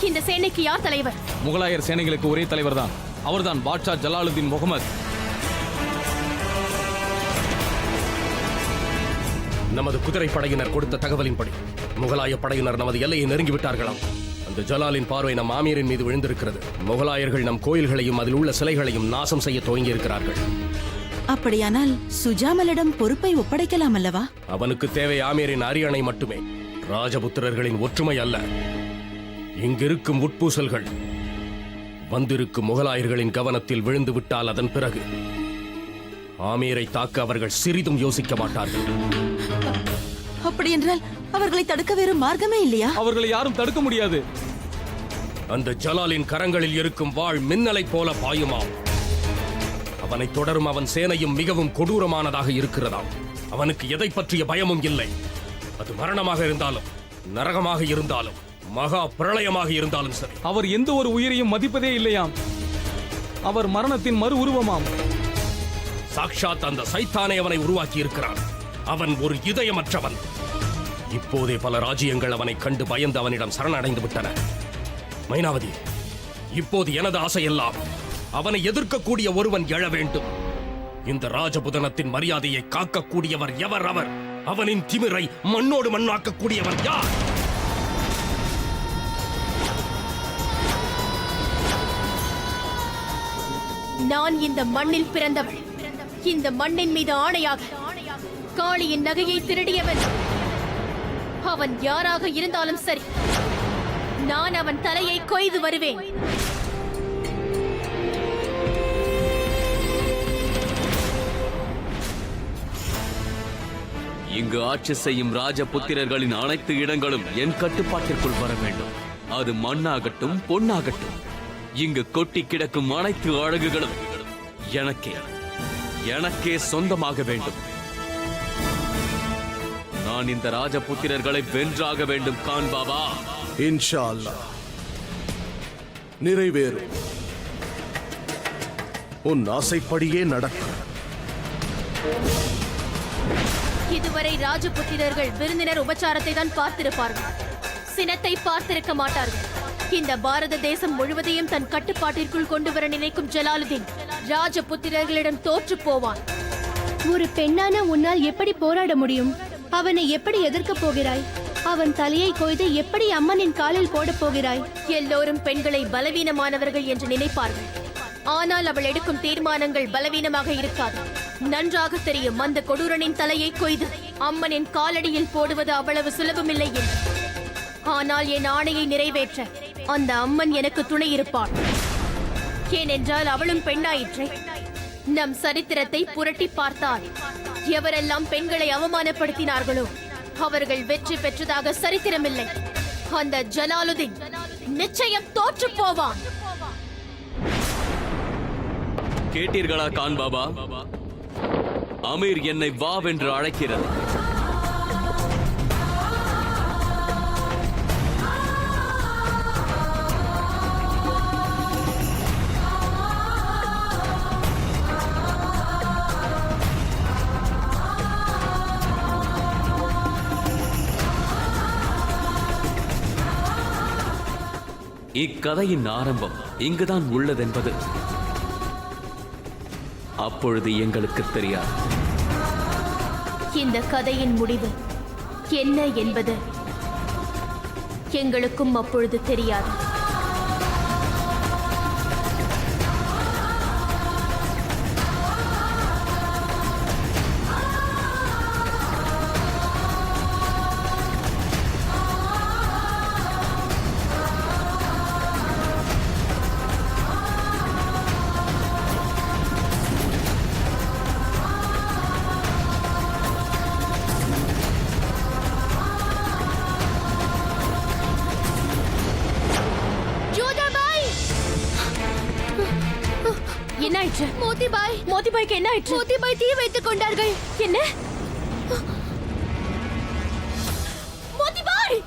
இந்த சேனைக்கு யார் தலைவர்? முகலாயர் சேனைகளுக்கு ஒரே தலைவர் தான். அவர்தான் பாட்ஷா ஜலாலுதீன் முகமது. நமது குதிரைப்படையினர் கொடுத்த தகவலின்படி முகலாய படையினர் நமது எல்லையை நெருங்கிவிட்டார்களாம். அந்த ஜலாலின் பார்வை நம் ஆமீரின் மீது விழுந்திருக்கிறது. முகலாயர்கள் நம் கோயில்களையும் அதில் உள்ள சிலைகளையும் நாசம் செய்ய துவங்கி இருக்கிறார்கள். அப்படியானால் சுஜாமலிடம் பொறுப்பை ஒப்படைக்கலாம் அல்லவா? அவனுக்கு தேவை ஆமீரின் அரியணை மட்டுமே, ராஜபுத்திரர்களின் ஒற்றுமை அல்ல. இங்கிருக்கும் உட்பூசல்கள் வந்திருக்கும் முகலாயர்களின் கவனத்தில் விழுந்து விட்டால் அதன் பிறகு ஆமீரை தாக்க அவர்கள் சிறிதும் யோசிக்க மாட்டார்கள். அப்படி என்றால் அவர்களை தடுக்க வேறு மார்க்கமே இல்லையா? அவர்களை யாரும் தடுக்க முடியாது. அந்த ஜலாலின் கரங்களில் இருக்கும் வாள் மின்னலை போல பாயுமாம். அவனை தொடரும் அவன் சேனையும் மிகவும் கொடூரமானதாக இருக்கிறதாம். அவனுக்கு எதை பற்றிய பயமும் இல்லை. அது மரணமாக இருந்தாலும், நரகமாக இருந்தாலும், மகா பிரளயமாக இருந்தாலும் சரி. அவர் எந்த ஒரு உயிரையும் மதிப்பதே இல்லையாம். அவர் மரணத்தின் மறு உருவமாம். சாக்ஷாத் அந்த சைத்தானை அவனை உருவாக்கி இருக்கிறான். அவன் ஒரு இதயமற்றவன். இப்போதே பல ராஜ்யங்கள் அவனை கண்டு பயந்து அவனிடம் சரணடைந்து விட்டன. மைனாவதி, இப்போது எனது ஆசையெல்லாம் அவனை எதிர்க்கக்கூடிய ஒருவன் எழ வேண்டும். இந்த ராஜபுதனத்தின் மரியாதையை காக்கக்கூடியவர் எவர்? அவர். அவனின் திமிரை மண்ணோடு மண்ணாக்கக்கூடியவர் யார்? நான் இந்த மண்ணில் பிறந்தவள். இந்த மண்ணின் மீது ஆணையாக காளியின் நகையை திருடியவன் அவன் யாராக இருந்தாலும் சரி, நான் அவன் தலையை கொய்து வருவேன். இங்கு ஆட்சி செய்யும் ராஜபுத்திரர்களின் அனைத்து இடங்களும் என் கட்டுப்பாட்டிற்குள் வர வேண்டும். அது மண்ணாகட்டும் பொன்னாகட்டும். இங்கு கொட்டி கிடக்கும் அனைத்து அழகுகளும் எனக்கே சொந்தமாக வேண்டும். நான் இந்த ராஜபுத்திரர்களை வென்றாக வேண்டும் கான் பாபா. இன்ஷா அல்லாஹ் நிறைவேறும். உன் ஆசைப்படியே நடக்கும். இதுவரை ராஜபுத்திரர்கள் விருந்தினர் உபச்சாரத்தை தான் பார்த்திருப்பார்கள், சினத்தை பார்த்திருக்க மாட்டார்கள். இந்த பாரத தேசம் முழுவதையும் தன் கட்டுப்பாட்டிற்குள் கொண்டு வர நினைக்கும் ஜலாலுதீன் ராஜபுத்திரர்களிடம் தோற்று போவான். ஒரு பெண்ணான உன்னால் எப்படி போராட முடியும்? அவனை எப்படி எதிர்க்கப் போகிறாய்? அவன் தலையை கொய்து எப்படி அம்மனின் காலில் போடப் போகிறாய்? எல்லோரும் பெண்களை பலவீனமானவர்கள் என்று நினைப்பார்கள். ஆனால் அவள் எடுக்கும் தீர்மானங்கள் பலவீனமாக இருக்காது. நன்றாக தெரியும் அந்த கொடூரனின் தலையை கொய்து அம்மனின் காலடியில் போடுவது அவ்வளவு சுலபமில்லை என்று. ஆனால் என் ஆணையை நிறைவேற்ற அந்த அம்மன் எனக்கு துணை இருப்பாள். ஏனென்றால் அவளும் பெண்ணாயிற்றே. நம் சரித்திரத்தை புரட்டி பார்த்தால் எவரெல்லாம் பெண்களை அவமானப்படுத்தினார்களோ அவர்கள் வெற்றி பெற்றதாக சரித்திரமில்லை. அந்த ஜலாலுதீன் நிச்சயம் தோற்று போவான். கேட்டீர்களா கான் பாபா? அமீர் என்னை வாவென்று அழைக்கிறது. இக்கதையின் ஆரம்பம் இங்குதான் உள்ளதென்பது அப்பொழுது எங்களுக்கு தெரியாது. இந்த கதையின் முடிவு என்ன என்பது எங்களுக்கும் அப்பொழுது தெரியாது. என்ன ஆயிற்று? மோதிபாய்க்கு என்ன ஆயிற்று? மோதிபாய் தீ வைத்துக் கொண்டார்கள். என்ன? மோதிபாய்!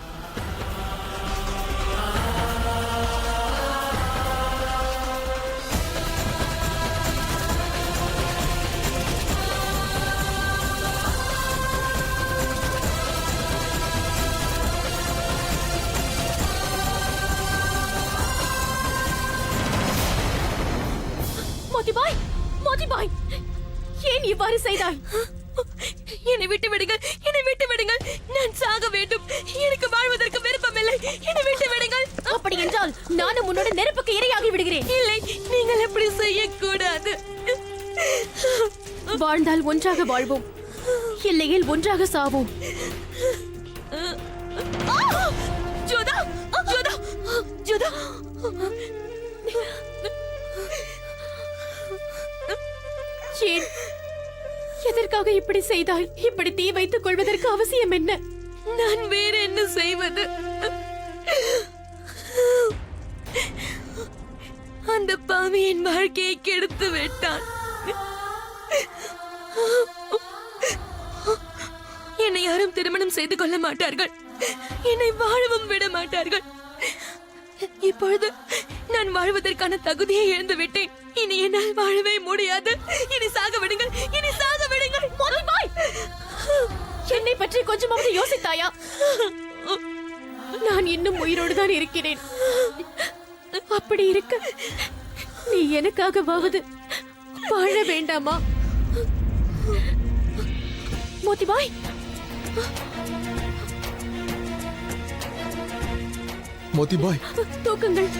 ஏன் இவ்வாறு செய்தாய்? என்னை விட்டு விடுங்கள், என்னை விட்டு விடுங்கள். நான் சாக வேண்டும். எனக்கு வாழ்வதற்கு விருப்பமில்லை. என்னை விட்டு விடுங்கள். அப்படி என்றால் நானும் உன்னோட நெருப்புக்கு இரையாகி விடுகிறேன். இல்லை, நீங்கள் அப்படி செய்யக்கூடாது. வாழ்ந்தால் ஒன்றாக வாழ்வோம், இல்லையில் ஒன்றாக சாவோம். ஜோதா, ஜோதா, ஜோதா. ஏன், எதற்காக இப்படி செய்தாய்? இப்படி தீ வைத்துக் கொள்வதற்கு அவசியம் என்ன? நான் வேற என்ன செய்வது? அந்த பாவி என் வாழ்க்கையை கெடுத்து விட்டான். என்னை யாரும் திருமணம் செய்து கொள்ள மாட்டார்கள். என்னை வாழவும் விட மாட்டார்கள். இப்பொழுது நான் வாழ்வதற்கான தகுதியை இழந்து விட்டேன். இனி என்னால் வாழவே முடியாது. இனி சாக விடுங்கள், இனி சாக விடுங்கள். என்னை பற்றி கொஞ்சமாவது யோசித்தாயா? நான் இன்னும் உயிரோடு தான் இருக்கிறேன். அப்படி இருக்க நீ எனக்காகவாவது வாழ வேண்டாமா? மோதிபாய், மோதிபாய், தூக்குங்கள்.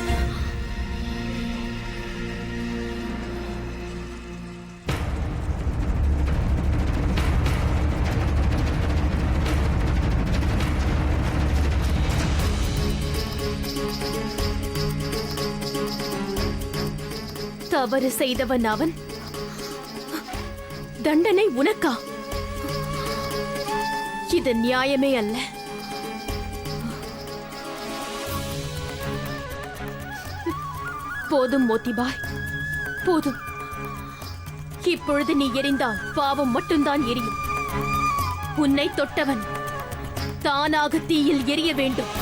தவறு செய்தவன் அவன், தண்டனை உனக்கா? இது நியாயமே அல்ல. போதும் மோதிபாய், போதும். இப்பொழுது நீ எரிந்தால் பாவம் மட்டும்தான் எரியும். உன்னை தொட்டவன் தானாக தீயில் எரிய வேண்டும்.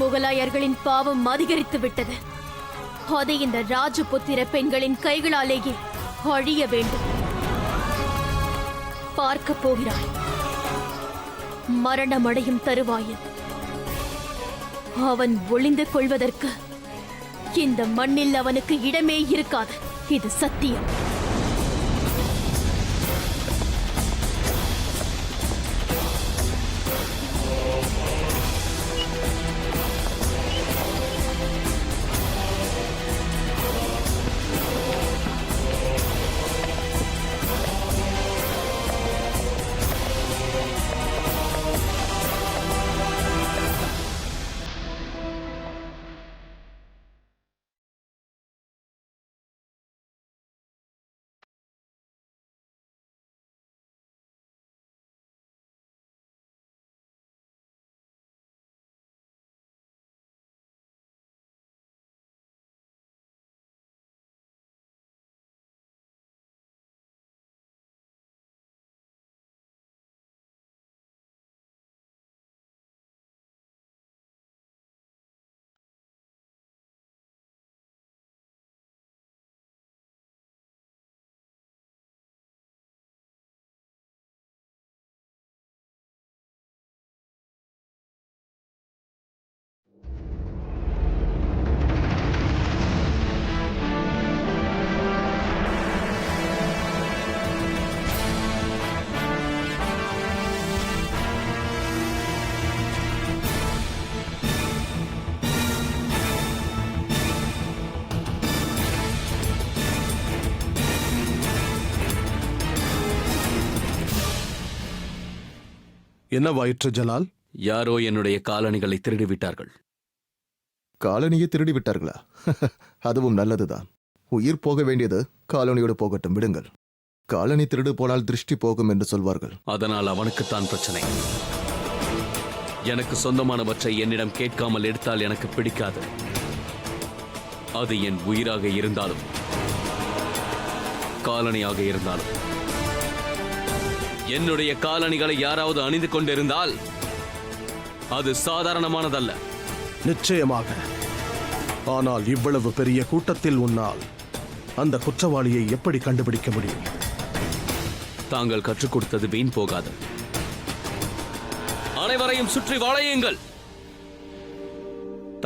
முகலாயர்களின் பாவம் அதிகரித்து விட்டது. அதை இந்த ராஜபுத்திர பெண்களின் கைகளாலேயே அழிய வேண்டும். பார்க்க போகிறாய். மரணமடையும் தருவாயில் அவன் ஒளிந்து கொள்வதற்கு இந்த மண்ணில் அவனுக்கு இடமே இருக்காது. இது சத்தியம். என்னவாயிற்று ஜலால்? யாரோ என்னுடைய காலணிகளை திருடிவிட்டார்கள். காலனியை திருடி விட்டார்களா? அதுவும் நல்லதுதான். உயிர் போக வேண்டியது காலனியோடு போகட்டும், விடுங்கள். காலனி திருடு போனால் திருஷ்டி போகும் என்று சொல்வார்கள். அதனால் அவனுக்குத்தான் பிரச்சனை. எனக்கு சொந்தமானவற்றை என்னிடம் கேட்காமல் எடுத்தால் எனக்கு பிடிக்காது. அது என் உயிராக இருந்தாலும் காலணியாக இருந்தாலும். என்னுடைய காலணிகளை யாராவது அணிந்து கொண்டிருந்தால் அது சாதாரணமானதல்ல. நிச்சயமாக. ஆனால் இவ்வளவு பெரிய கூட்டத்தில் உன்னால் அந்த குற்றவாளியை எப்படி கண்டுபிடிக்க முடியும்? தாங்கள் கற்றுக் கொடுத்தது வீண் போகாது. அனைவரையும் சுற்றி வளையுங்கள்.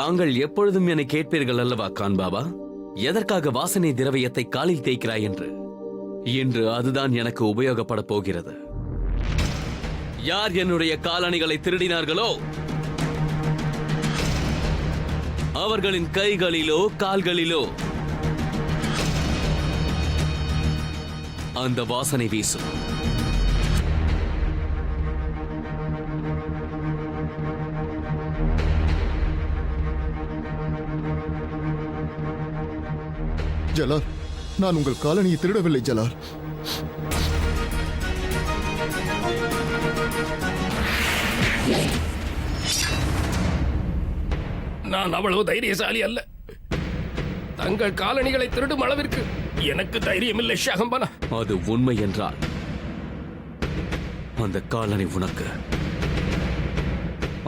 தாங்கள் எப்பொழுதும் என்னை கேட்பீர்கள் அல்லவா கான் பாபா, எதற்காக வாசனை திரவியத்தை காலில் தேய்க்கிறாய் என்று? இன்று அதுதான் எனக்கு உபயோகப்பட போகிறது. யார் என்னுடைய காலணிகளை திருடினார்களோ அவர்களின் கைகளிலோ கால்களிலோ அந்த வாசனை வீசும். ஜலால், நான் உங்கள் காலனியை திருடவில்லை ஜலால். நான் அவ்வளவு தைரியசாலி அல்ல. தங்கள் காலணிகளை திருடும் அளவிற்கு எனக்கு தைரியம் இல்லை ஷாகம்பனா. அது உண்மை என்றால் அந்த காலணி உனக்கு,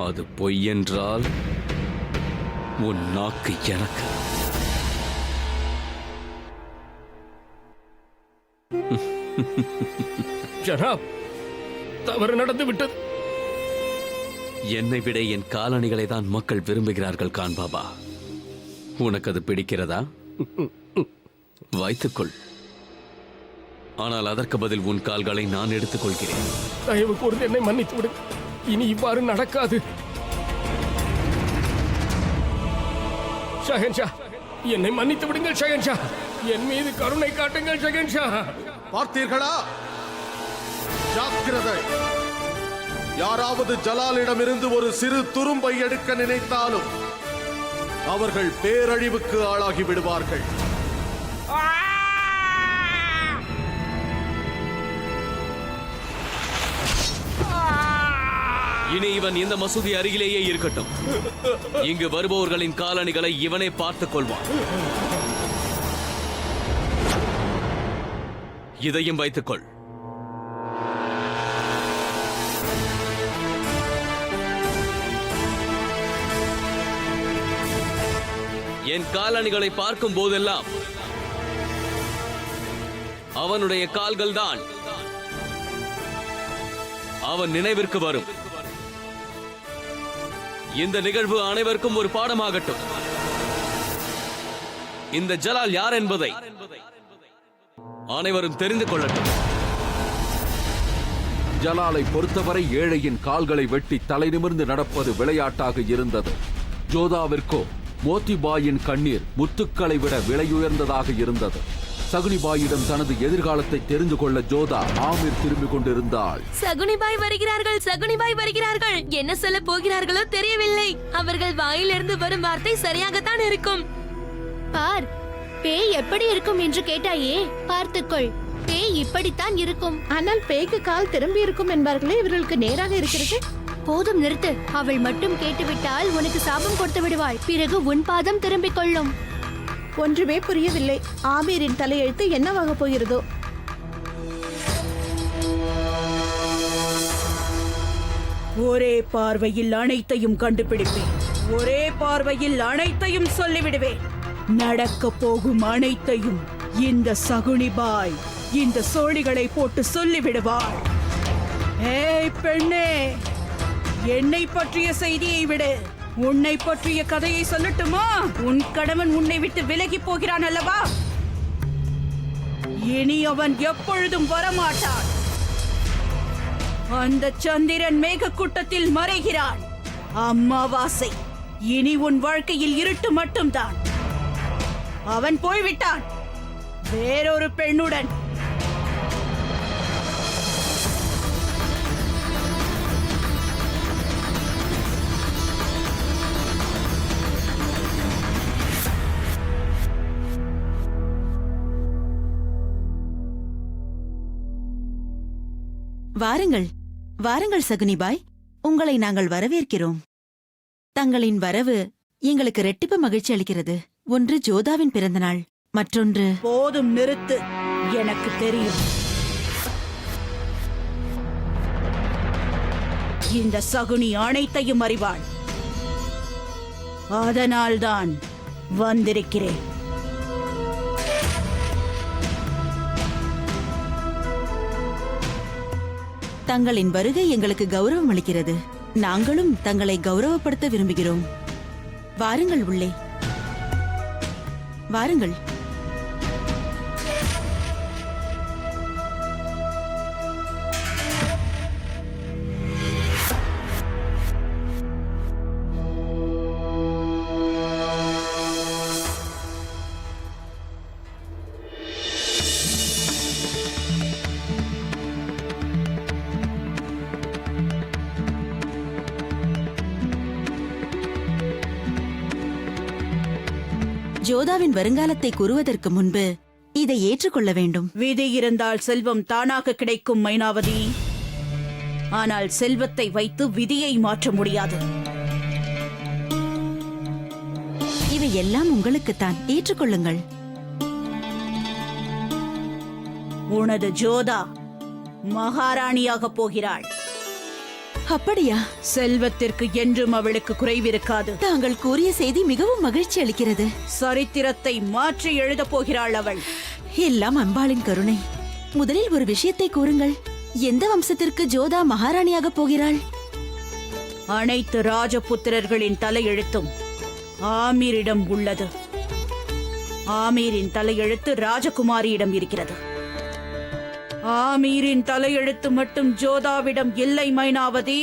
அது பொய் என்றால் உன் நாக்கு எனக்கு. ஜனாப், தவறு நடந்து விட்டது. என்னை விட என் காலணிகளை தான் மக்கள் விரும்புகிறார்கள் கான் பாபா. உனக்கு அது பிடிக்கிறதா? வைத்துக்கொள். ஆனால் அதற்கு பதில் உன் கால்களை நான் எடுத்துக் கொள்கிறேன். தயவு கூர்ந்து என்னை மன்னித்து விடு. இனி இவ்வாறு நடக்காது. ஷஹன்ஷா, என்னை மன்னித்து விடுங்கள் ஷஹன்ஷா. என் மீது கருணை காட்டுங்கள் ஷஹன்ஷா. பார்த்தீர்களா? ஜாக்கிரதை. யாராவது ஜலாலிடமிருந்து ஒரு சிறு துரும்பை எடுக்க நினைத்தாலும் அவர்கள் பேரழிவுக்கு ஆளாகி விடுவார்கள். இனி இவன் இந்த மசூதி அருகிலேயே இருக்கட்டும். இங்கு வருபவர்களின் காலணிகளை இவனே பார்த்துக் கொள்வான். இதையும் வைத்துக்கொள். என் காலணிகளை பார்க்கும் போதெல்லாம் அவனுடைய கால்கள் தான் அவன் நினைவிற்கு வரும். இந்த நிகழ்வு அனைவருக்கும் ஒரு பாடமாகட்டும். இந்த ஜலால் யார் என்பதை அனைவரும் தெரிந்து கொள்ளட்டும். ஜலாலை பொறுத்தவரை ஏழையின் கால்களை வெட்டி தலை நிமிர்ந்து நடப்பது விளையாட்டாக இருந்தது. ஜோதாவிற்கோ மோத்திபாயின் கண்ணீர் முத்துக்களை விட விலையுயர்ந்ததாக இருந்தது. சகுனிபாயிடம் தனது எதிர்காலத்தை தெரிந்து கொள்ள ஜோதா ஆமீர் திரும்பிக் கொண்டிருந்தாள். சகுனிபாய் வருகிறார்கள், சகுனிபாய் வருகிறார்கள். என்ன சொல்ல போகிறார்களோ தெரியவில்லை. அவர்கள் வாயிலிருந்து வரும் வார்த்தை சரியாகத்தான் இருக்கும். பார், பேய் எப்படி இருக்கும் என்று கேட்டாயே, பார்த்துக்கொள். பேய் இப்படித்தான் இருக்கும். ஆனால் பேய்க்கு கால் திரும்பி இருக்கும் என்பார்களே, இவர்களுக்கு நேராக இருக்கிறது. போதும், நிறுத்து. அவள் மட்டும் கேட்டுவிட்டால் உனக்கு சாபம் கொடுத்து விடுவாள். பிறகு உன் பாதம் திரும்பிக் கொள்ளும். ஒன்றுமே புரியவில்லை. ஆமீரின் தலையெழுத்து என்னவாக போகிறதோ? ஒரே பார்வையில் அனைத்தையும் கண்டுபிடிப்பேன். ஒரே பார்வையில் அனைத்தையும் சொல்லிவிடுவேன். நடக்க போகும் அனைத்தையும் இந்த சகுனிபாய் இந்த சோழிகளை போட்டு சொல்லிவிடுவாள். ஏய் பெண்ணே, என்னை பற்றிய செய்தியை விடு. உன்னை பற்றிய கதையை சொல்லட்டுமா? உன் கணவன் உன்னை விட்டு விலகி போகிறான் அல்லவா? இனி அவன் எப்பொழுதும் வரமாட்டான். அந்த சந்திரன் மேகக்கூட்டத்தில் மறைகிறான். அம்மாவாசை. இனி உன் வாழ்க்கையில் இருட்டு மட்டும்தான். அவன் போய்விட்டான் வேறொரு பெண்ணுடன். வாருங்கள், வாருங்கள் சகுனிபாய். உங்களை நாங்கள் வரவேற்கிறோம். தங்களின் வரவு எங்களுக்கு ரெட்டிப்பு மகிழ்ச்சி அளிக்கிறது. ஒன்று ஜோதாவின் பிறந்த நாள், மற்றொன்று... போதும், நிறுத்து. எனக்கு தெரியும். இந்த சகுனி அனைத்தையும் அறிவாள். அதனால்தான் வந்திருக்கிறேன். தங்களின் வருகை எங்களுக்கு கௌரவம் அளிக்கிறது. நாங்களும் தங்களை கௌரவப்படுத்த விரும்புகிறோம். வாருங்கள் உள்ளே, வாருங்கள். ஜோதாவின் வருங்காலத்தை கூறுவதற்கு முன்பு இதை ஏற்றுக்கொள்ள வேண்டும். விதி இருந்தால் செல்வம் தானாக கிடைக்கும் மைனாவதி. ஆனால் செல்வத்தை வைத்து விதியை மாற்ற முடியாது. இவை எல்லாம் உங்களுக்குத்தான், ஏற்றுக்கொள்ளுங்கள். உனது ஜோதா மகாராணியாக போகிறாள். அப்படியா? செல்வத்திற்கு என்றும் அவளுக்கு குறைவிருக்காது. தாங்கள் கூறிய செய்தி மிகவும் மகிழ்ச்சி அளிக்கிறது. சரித்திரத்தை மாற்றி எழுதப் போகிறாள் அவள். எல்லாம் அம்பாளின் கருணை. முதலில் ஒரு விஷயத்தை கூறுங்கள். எந்த வம்சத்திற்கு ஜோதா மகாராணியாக போகிறாள்? அனைத்து ராஜபுத்திரர்களின் தலையெழுத்தும் ஆமீரிடம் உள்ளது. ஆமீரின் தலையெழுத்து ராஜகுமாரியிடம் இருக்கிறது. ஆமீரின் தலையெழுத்து மட்டும் ஜோதாவிடம் இல்லை மைனாவதி.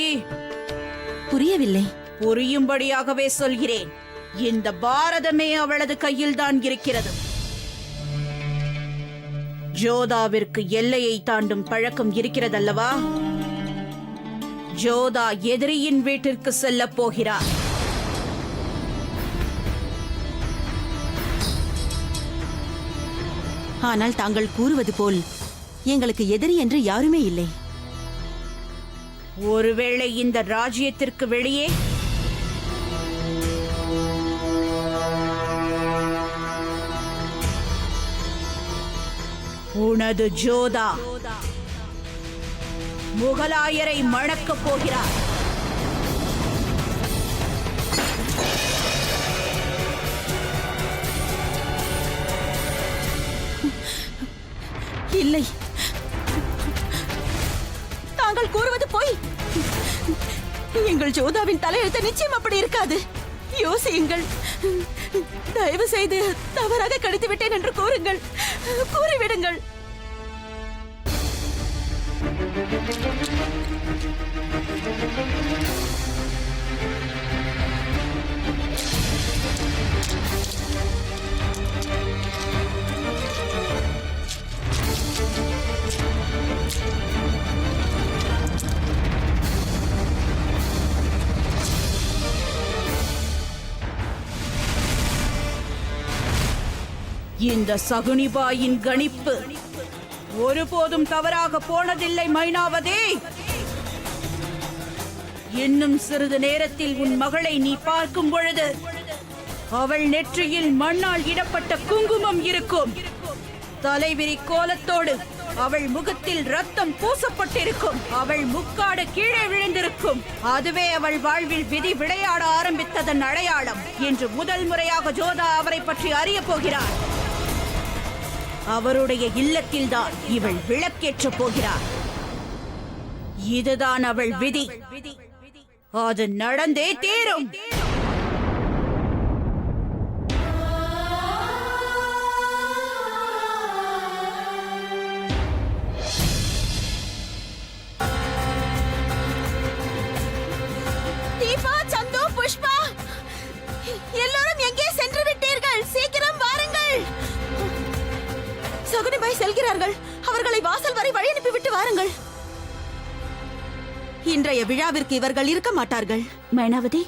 புரியவில்லை. புரியும்படியாகவே சொல்கிறேன். இந்த பாரதமே அவளது கையில்தான் இருக்கிறது. ஜோதாவிற்கு எல்லையை தாண்டும் பழக்கம் இருக்கிறதல்லவா? ஜோதா எதிரியின் வீட்டிற்கு செல்லப் போகிறார். ஆனால் தாங்கள் கூறுவது போல் எங்களுக்கு எதிரி என்று யாருமே இல்லை. ஒருவேளை இந்த ராஜ்யத்திற்கு வெளியே உனது ஜோதா முகலாயரை மணக்கப் போகிறார். இல்லை, தாங்கள் கூறுவது போய். எங்கள் ஜோதாவின் தலையெழுத்து நிச்சயம் அப்படி இருக்காது. யோசியுங்கள். தயவு செய்து தவறாக கடித்து விட்டேன் என்று கூறுங்கள், கூறிவிடுங்கள். இந்த சகுனிபாயின் கணிப்பு ஒருபோதும் தவறாக போனதில்லை மைனாவதி. இன்னும் சிறிது நேரத்தில் உன் மகளை நீ பார்க்கும் பொழுது அவள் நெற்றியில் மண்ணால் இடப்பட்ட குங்குமம் இருக்கும். தலைவிரி கோலத்தோடு அவள் முகத்தில் ரத்தம் பூசப்பட்டிருக்கும். அவள் முக்காடு கீழே விழுந்திருக்கும். அதுவே அவள் வாழ்வில் விதி விளையாட ஆரம்பித்ததன் அடையாளம் என்று முதல் முறையாக ஜோதா அவரை பற்றி அறிய போகிறார். அவருடைய இல்லத்தில்தான் இவள் விளக்கேற்றப் போகிறார். இதுதான் அவள் விதி. அது நடந்தே தீரும். தீபா, சந்து, புஷ்பா, எல்லோரும் எங்கே சென்று விட்டீர்கள்? சீக்கிரம் வாருங்கள். சகுனிபாய் செல்கிறார்கள். அவர்களை வாசல் வரை வழி அனுப்பிவிட்டு வாருங்கள். இன்றைய விழாவிற்கு இவர்கள் இருக்க மாட்டார்கள். மைனாவதி,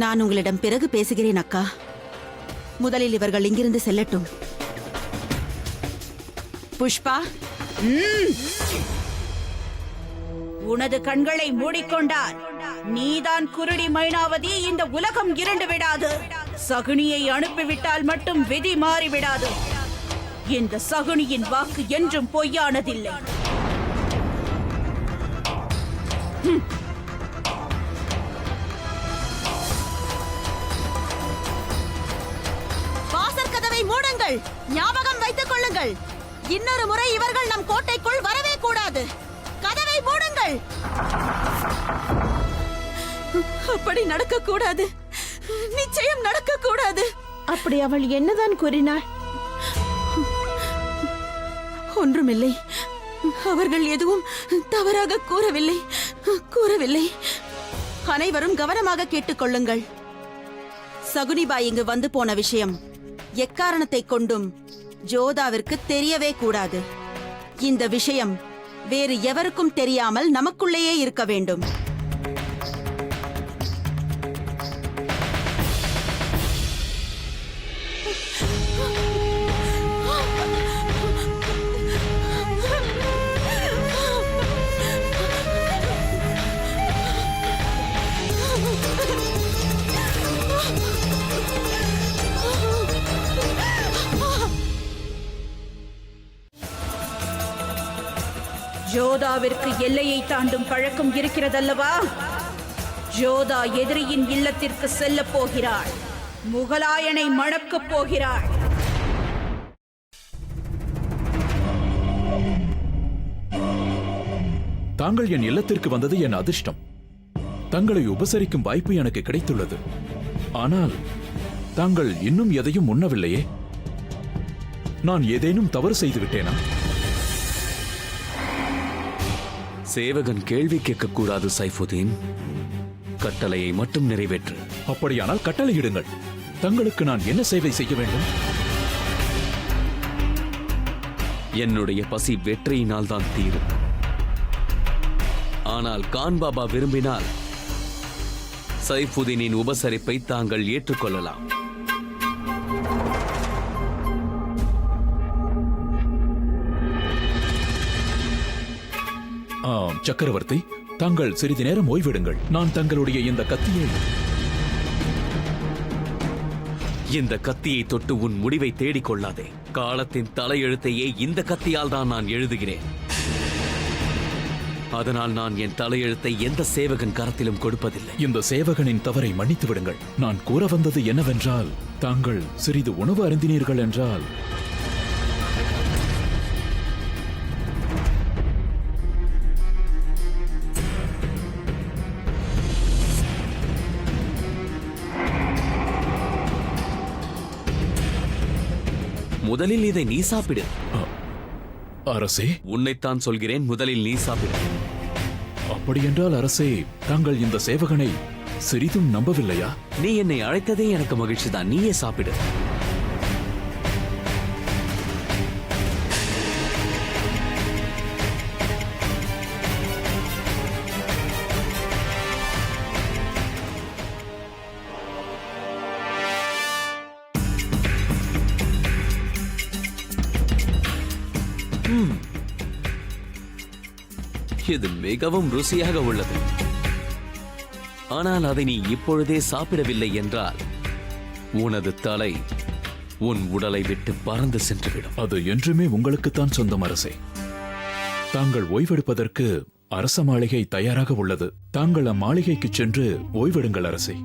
நான் உங்களிடம் பிறகு பேசுகிறேன் அக்கா. முதலில் இவர்கள் இங்கிருந்து செல்லட்டும். புஷ்பா, உனது கண்களை மூடிக்கொண்டால் நீதான் குருடி மைனாவதி. இந்த உலகம் இருண்டு விடாது. சகுனியை அனுப்பிவிட்டால் மட்டும் விதி மாறிவிடாது. இந்த சகுனியின் வாக்கு என்றும் பொய்யானதில்லை. வாசற்கதவை மூடுங்கள். ஞாபகம் வைத்துக் கொள்ளுங்கள், இன்னொரு முறை இவர்கள் நம் கோட்டைக்குள் வரவே கூடாது. கதவை மூடுங்கள். அப்படி நடக்க கூடாது. நிச்சயம் நடக்க கூடாது. அப்படி அவள் என்னதான் கூறினாள்? ஒன்றுமில்லை. அவர்கள் எதுவும் தவறாக கூறவில்லை. அனைவரும் கவனமாக கேட்டுக்கொள்ளுங்கள். சகுனிபாய் இங்கு வந்து போன விஷயம் எக்காரணத்தை கொண்டும் ஜோதாவிற்கு தெரியவே கூடாது. இந்த விஷயம் வேறு எவருக்கும் தெரியாமல் நமக்குள்ளேயே இருக்க வேண்டும். ஜோதாவிற்கு எல்லையை தாண்டும் பழக்கம் இருக்கிறதல்லவா? ஜோதா எதிரியின் இல்லத்திற்கு செல்லப் போகிறாள். முகலாயனை மணக்கப் போகிறாள். தாங்கள் என் இல்லத்திற்கு வந்தது என் அதிர்ஷ்டம். தங்களை உபசரிக்கும் வாய்ப்பு எனக்கு கிடைத்துள்ளது. ஆனால் தாங்கள் இன்னும் எதையும் உண்ணவில்லையே. நான் ஏதேனும் தவறு செய்து விட்டேனா? சேவகன் கேள்வி கேட்கக்கூடாது சைஃபுதீன். கட்டளையை மட்டும் நிறைவேற்று. அப்படியானால் கட்டளையிடுங்கள். தங்களுக்கு நான் என்ன சேவை செய்ய வேண்டும்? என்னுடைய பசி வெற்றியினால் தான் தீரும். ஆனால் கான் பாபா விரும்பினால் சைஃபுதீனின் உபசரிப்பை தாங்கள் ஏற்றுக்கொள்ளலாம். சக்கரவர்த்தி, தாங்கள் சிறிது நேரம் ஓய்விடுங்கள். நான் தங்களுடைய இந்த கத்தியை தொட்டு உன் முடிவை தேடிக் கொள்ளாதே. காலத்தின் தலையெழுத்தையே இந்த கத்தியால் தான் நான் எழுதுகிறேன். அதனால் நான் என் தலையெழுத்தை எந்த சேவகன் கரத்திலும் கொடுப்பதில்லை. இந்த சேவகனின் தவறை மன்னித்து விடுங்கள். நான் கூற வந்தது என்னவென்றால், தாங்கள் சிறிது உணவு அருந்தினீர்கள் என்றால் முதலில் இதை நீ சாப்பிடு. அரசே, உன்னைத்தான் சொல்கிறேன், முதலில் நீ சாப்பிடு. அப்படியென்றால் அரசே, தாங்கள் இந்த சேவகனை சிறிதும் நம்பவில்லையா? நீ என்னை அழைத்ததே எனக்கு மகிழ்ச்சிதான். நீயே சாப்பிடு. இது மிகவும் ருசியாக உள்ளது. ஆனால் அதை நீ இப்பொழுதே சாப்பிடவில்லை என்றால் உனது தலை உன் உடலை விட்டு பறந்து சென்றுவிடும். அது என்றுமே உங்களுக்குத்தான் சொந்தம் அரசே. தாங்கள் ஓய்வெடுப்பதற்கு அரச மாளிகை தயாராக உள்ளது. தாங்கள் அம்மாளிகைக்கு சென்று ஓய்வெடுங்கள் அரசே.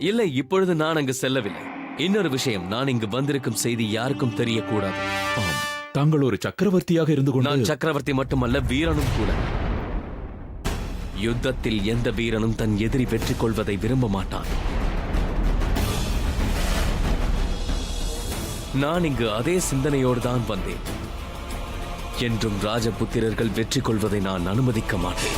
இல்லை, இப்பொழுது நான் அங்கு செல்லவில்லை. இன்னொரு விஷயம், நான் இங்கு வந்திருக்கும் செய்தி யாருக்கும் தெரியக்கூடாது. தாங்கள் ஒரு சக்கரவர்த்தியாக இருந்து கொண்டு... நான் சக்கரவர்த்தி மட்டுமல்ல, வீரனும் கூட. யுத்தத்தில் எந்த வீரனும் தன் எதிரி வெற்றி கொள்வதை விரும்ப மாட்டான். நான் இங்கு அதே சிந்தனையோடு தான் வந்தேன். என்றும் ராஜபுத்திரர்கள் வெற்றி கொள்வதை நான் அனுமதிக்க மாட்டேன்.